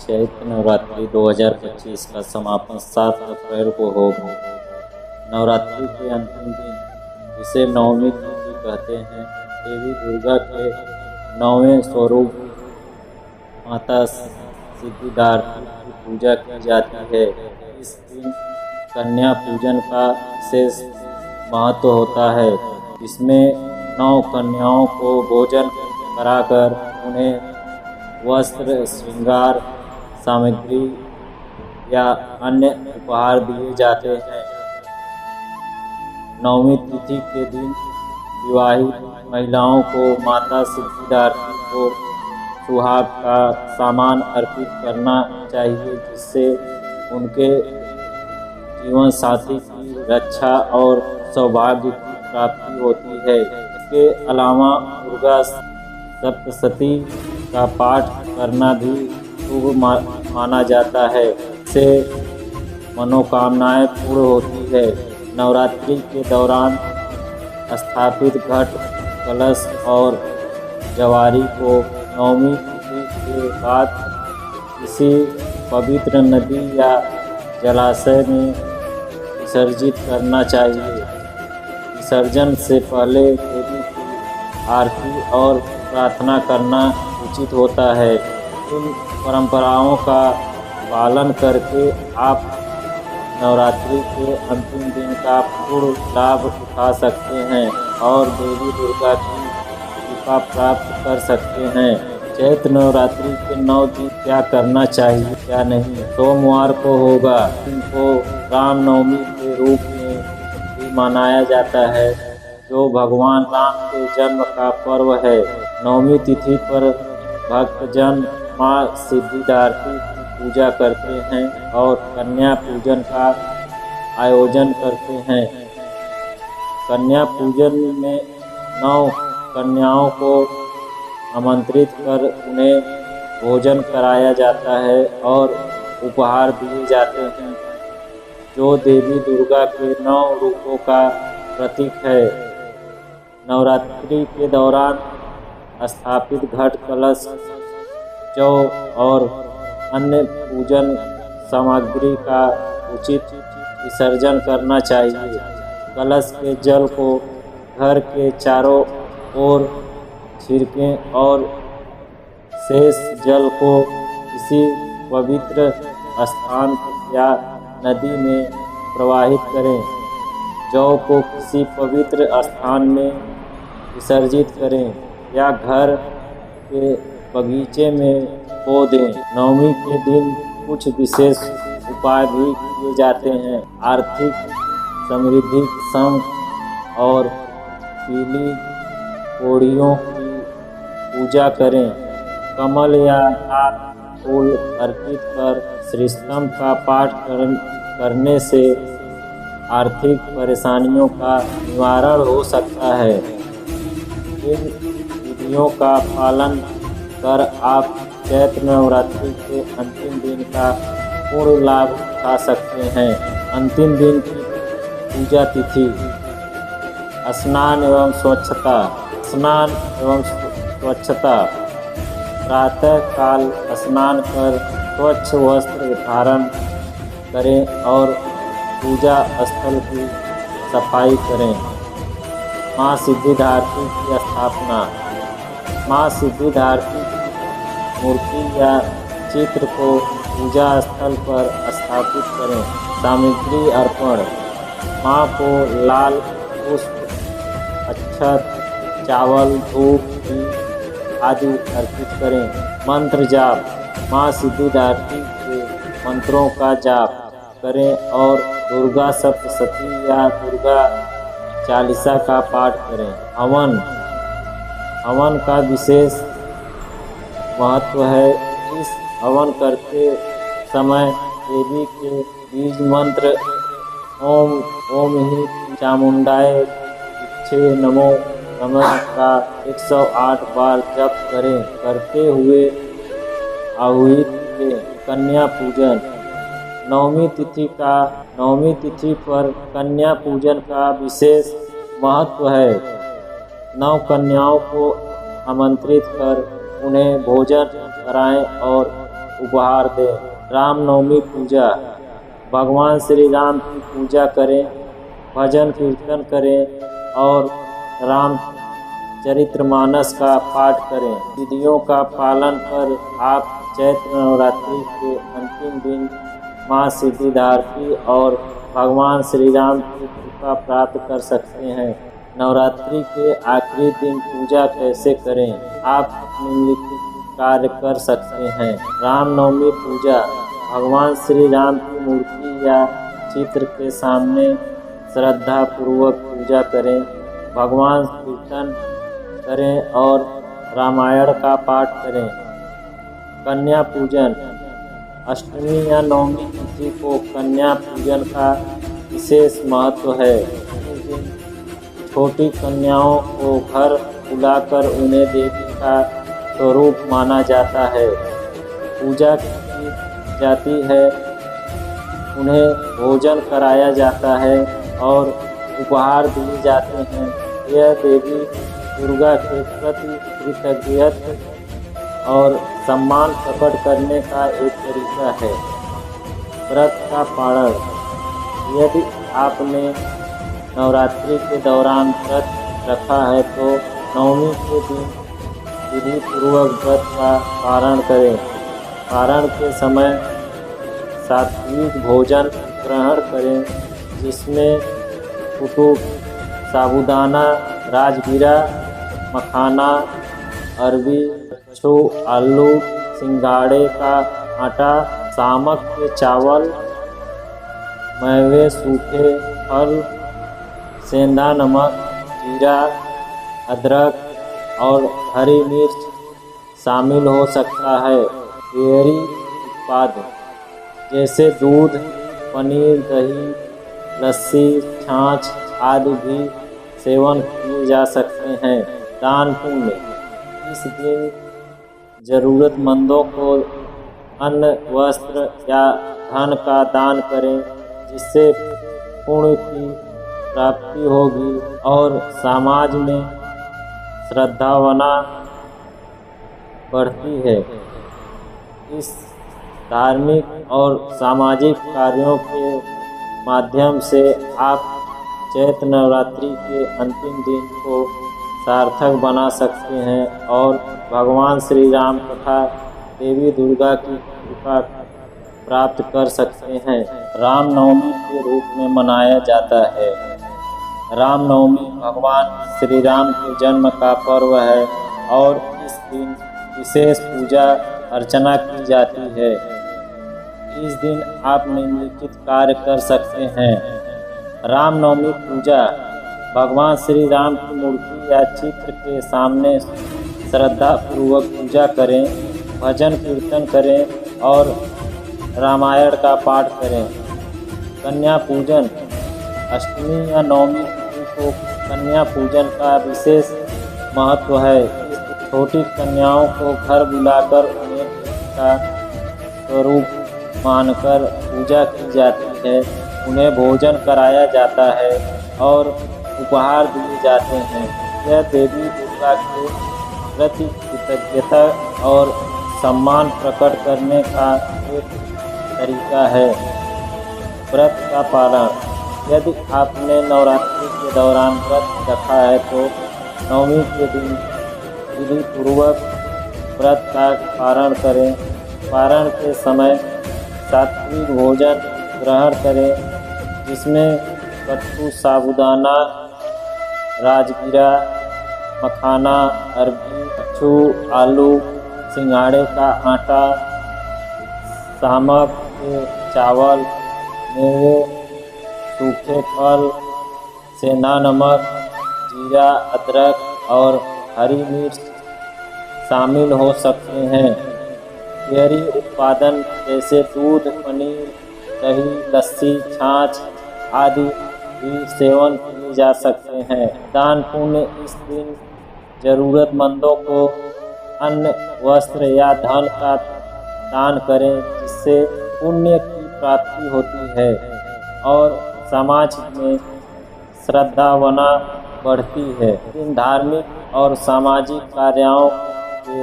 चैत्र नवरात्रि 2025 का समापन 7 अप्रैल को होगा। नवरात्रि के अंतिम दिन, जिसे नवमी तिथि कहते हैं, देवी दुर्गा के 9वें स्वरूप माता सिद्धिदात्री की पूजा की जाती है। इस दिन कन्या पूजन का विशेष महत्व होता है, जिसमें 9 कन्याओं को भोजन कराकर उन्हें वस्त्र, श्रृंगार सामग्री या अन्य उपहार दिए जाते हैं। नवमी तिथि के दिन विवाहित महिलाओं को माता सिद्धिदात्री को सुहाग का सामान अर्पित करना चाहिए, जिससे उनके जीवन साथी की रक्षा और सौभाग्य की प्राप्ति होती है। इसके अलावा दुर्गा सप्तशती का पाठ करना भी शुभ माना जाता है। इससे मनोकामनाएं पूर्ण होती है। नवरात्रि के दौरान स्थापित घट, कलश और जवारी को नवमी तिथि के बाद किसी पवित्र नदी या जलाशय में विसर्जित करना चाहिए। विसर्जन से पहले देवी की आरती और प्रार्थना करना उचित होता है। इन परंपराओं का पालन करके आप नवरात्रि के अंतिम दिन का पूर्ण लाभ उठा सकते हैं और देवी दुर्गा की कृपा प्राप्त कर सकते हैं। चैत्र नवरात्रि के 9 दिन क्या करना चाहिए, क्या नहीं। सोमवार को होगा। इनको रामनवमी के रूप में भी मनाया जाता है, जो भगवान राम के जन्म का पर्व है। नवमी तिथि पर भक्तजन माँ सिद्धिदात्री की पूजा करते हैं और कन्या पूजन का आयोजन करते हैं। कन्या पूजन में 9 कन्याओं को आमंत्रित कर उन्हें भोजन कराया जाता है और उपहार दिए जाते हैं, जो देवी दुर्गा के 9 रूपों का प्रतीक है। नवरात्रि के दौरान स्थापित घट, कलश, जौ और अन्य पूजन सामग्री का उचित विसर्जन करना चाहिए। कलश के जल को घर के चारों ओर छिड़कें और शेष जल को किसी पवित्र स्थान या नदी में प्रवाहित करें। जौ को किसी पवित्र स्थान में विसर्जित करें या घर के बगीचे में बो दें। नवमी के दिन कुछ विशेष उपाय भी किए जाते हैं। आर्थिक समृद्धि, शंख और पीली कोड़ियों की पूजा करें। कमल या लाल फूल अर्पित कर श्रीस्तम का पाठ करने से आर्थिक परेशानियों का निवारण हो सकता है। इन विधियों का पालन कर आप चैत्र नवरात्रि के अंतिम दिन का पूर्ण लाभ उठा सकते हैं। अंतिम दिन की पूजा तिथि: स्नान एवं स्वच्छता। स्नान एवं स्वच्छता: प्रातः काल स्नान कर स्वच्छ वस्त्र धारण करें और पूजा स्थल की सफाई करें। माँ सिद्धिदात्री की स्थापना: माँ सिद्धिदात्री की मूर्ति या चित्र को पूजा स्थल पर स्थापित करें। सामग्री अर्पण: माँ को लाल पुष्प, अक्षत, चावल, धूप, घी आदि अर्पित करें। मंत्र जाप: माँ सिद्धिदात्री के मंत्रों का जाप करें और दुर्गा सप्तशती या दुर्गा चालीसा का पाठ करें। हवन: हवन का विशेष महत्व है। इस हवन करते समय देवी के बीज मंत्र ओम ओम ही चामुंडाय विच्छे नमो नमः का 108 बार जप करें। करते हुए आहुति दें। कन्या पूजन: नवमी तिथि पर कन्या पूजन का विशेष महत्व है। 9 कन्याओं को आमंत्रित कर उन्हें भोजन कराएं और उपहार दें। रामनवमी पूजा। भगवान श्री राम की पूजा करें, भजन कीर्तन करें और रामचरितमानस का पाठ करें। विधियों का पालन कर आप चैत्र नवरात्रि के अंतिम दिन माँ सिद्धिदात्री और भगवान श्री राम की कृपा प्राप्त कर सकते हैं। नवरात्रि के आखिरी दिन पूजा कैसे करें? आप निम्नलिखित कार्य कर सकते हैं। रामनवमी पूजा। भगवान श्री राम की मूर्ति या चित्र के सामने श्रद्धा पूर्वक पूजा करें, भगवान कीर्तन करें और रामायण का पाठ करें। कन्या पूजन। अष्टमी या नवमी तिथि को कन्या पूजन का विशेष महत्व है। इस दिन छोटी कन्याओं को घर बुलाकर उन्हें देवी का स्वरूप माना जाता है, पूजा की जाती है, उन्हें भोजन कराया जाता है और उपहार दिए जाते हैं। यह देवी दुर्गा के प्रति कृतज्ञता और सम्मान प्रकट करने का एक तरीका है। व्रत का पालन। यदि आपने नवरात्रि के दौरान व्रत रखा है तो नवमी के दिन विधि पूर्वक व्रत का पारण करें। पारण के समय सात्विक भोजन ग्रहण करें, जिसमें कुटुक, साबूदाना, राजगीरा, मखाना, अरबी, कच्छु, आलू, सिंगाड़े का आटा, सामक के चावल, मेवे, सूखे फल, सेंधा नमक, जीरा, अदरक और हरी मिर्च शामिल हो सकता है। डेयरी उत्पाद जैसे दूध, पनीर, दही, लस्सी, छाछ आदि भी सेवन किए जा सकते हैं। दान पुण्य। इस दिन ज़रूरतमंदों को अन्न, वस्त्र या धन का दान करें, जिससे पुण्य की प्राप्ति होगी और समाज में श्रद्धावना बढ़ती है। इस धार्मिक और सामाजिक कार्यों के माध्यम से आप चैत्र नवरात्रि के अंतिम दिन को सार्थक बना सकते हैं और भगवान श्री राम तथा देवी दुर्गा की कृपा प्राप्त कर सकते हैं। रामनवमी के रूप में मनाया जाता है। रामनवमी भगवान श्री राम के जन्म का पर्व है और इस दिन विशेष पूजा अर्चना की जाती है। इस दिन आप निम्नलिखित कार्य कर सकते हैं। रामनवमी पूजा। भगवान श्री राम की मूर्ति या चित्र के सामने श्रद्धा पूर्वक पूजा करें, भजन कीर्तन करें और रामायण का पाठ करें। कन्या पूजन। अष्टमी या नवमी तिथि को कन्या पूजन का विशेष महत्व है। इस छोटी कन्याओं को घर बुलाकर उन्हें का स्वरूप मानकर पूजा की जाती है, उन्हें भोजन कराया जाता है और उपहार दिए जाते हैं। यह देवी दुर्गा के प्रति कृतज्ञता और सम्मान प्रकट करने का एक तरीका है। व्रत का पालन। यदि आपने नवरात्रि के दौरान व्रत रखा है तो नवमी के दिन विधि पूर्वक व्रत का पारण करें। पारण के समय सात्विक भोजन ग्रहण करें, जिसमें कट्टू, साबूदाना, राजगीरा, मखाना, अरबी, कच्छु, आलू, सिंगाड़े का आटा, सामक के चावल, मेवे, सूखे फल, सेंधा नमक, जीरा, अदरक और हरी मिर्च शामिल हो सकते हैं। डेयरी उत्पादन जैसे दूध, पनीर, दही, लस्सी, छाछ आदि भी सेवन किए जा सकते हैं। दान पुण्य। इस दिन ज़रूरतमंदों को अन्न, वस्त्र या धन का दान करें, जिससे पुण्य की प्राप्ति होती है और समाज में श्रद्धावना बढ़ती है। इन धार्मिक और सामाजिक कार्यों के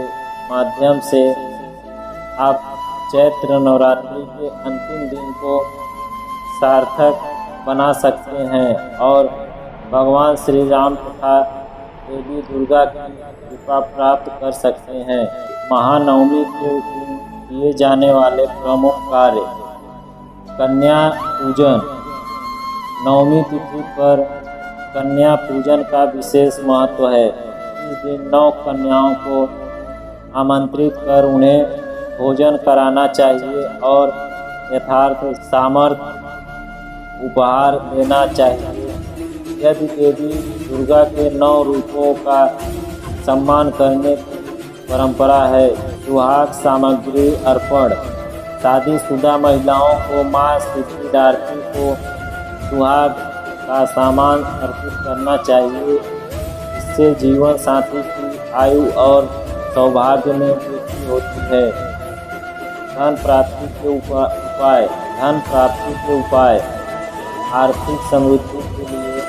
माध्यम से आप चैत्र नवरात्रि के अंतिम दिन को सार्थक बना सकते हैं और भगवान श्री राम तथा देवी दुर्गा की कृपा प्राप्त कर सकते हैं। महानवमी के दिन किए जाने वाले प्रमुख कार्य: कन्या पूजन। नवमी तिथि पर कन्या पूजन का विशेष महत्व है। इस दिन 9 कन्याओं को आमंत्रित कर उन्हें भोजन कराना चाहिए और यथार्थ सामर्थ्य उपहार देना चाहिए। यदि देवी दुर्गा के 9 रूपों का सम्मान करने की परंपरा है। सुहाग सामग्री अर्पण। शादीशुदा महिलाओं को मां सिद्धिदात्री को सुहाग का सामान अर्पित करना चाहिए। इससे जीवन साथी की आयु और सौभाग्य में वृद्धि होती है। धन प्राप्ति के उपाय। धन प्राप्ति के उपाय: आर्थिक समृद्धि के लिए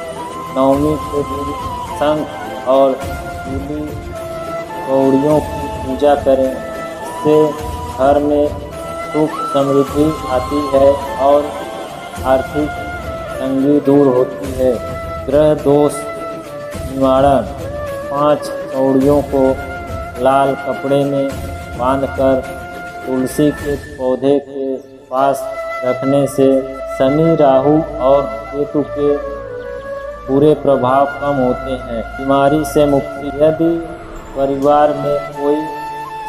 नवमी के दिन शंख और पीली कौड़ियों की पूजा करें। इससे घर में सुख समृद्धि आती है और आर्थिक तंगी दूर होती है। ग्रह दोष निवारण: 5 कौड़ियों को लाल कपड़े में बांधकर तुलसी के पौधे के पास रखने से शनि, राहु और केतु के बुरे प्रभाव कम होते हैं। बीमारी से मुक्ति: यदि परिवार में कोई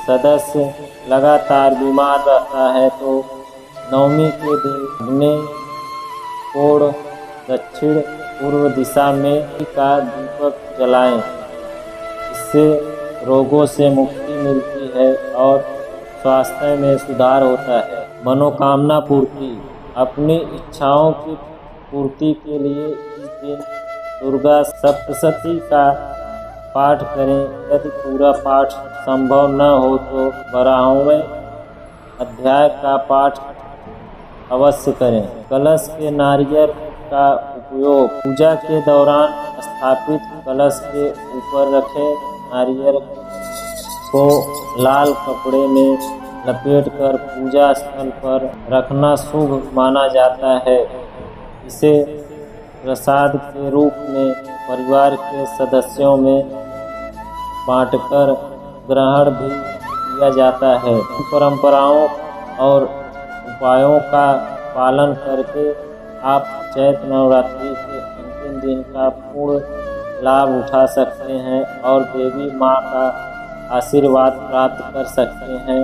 सदस्य लगातार बीमार रहता है तो नवमी के दिन अग्नि कोण दक्षिण पूर्व दिशा में का दीपक जलाएं। इससे रोगों से मुक्ति मिलती है और स्वास्थ्य में सुधार होता है। मनोकामना पूर्ति: अपनी इच्छाओं की पूर्ति के लिए इस दिन दुर्गा सप्तशती का पाठ करें। यदि पूरा पाठ संभव न हो तो 12वें अध्याय का पाठ अवश्य करें। कलश के नारियल का उपयोग: पूजा के दौरान स्थापित कलश के ऊपर रखे नारियल को लाल कपड़े में लपेटकर पूजा स्थल पर रखना शुभ माना जाता है। इसे प्रसाद के रूप में परिवार के सदस्यों में बांटकर ग्रहण भी किया जाता है। परंपराओं और उपायों का पालन करके आप चैत्र नवरात्रि के अंतिम दिन का पूर्ण लाभ उठा सकते हैं और देवी माँ का आशीर्वाद प्राप्त कर सकते हैं।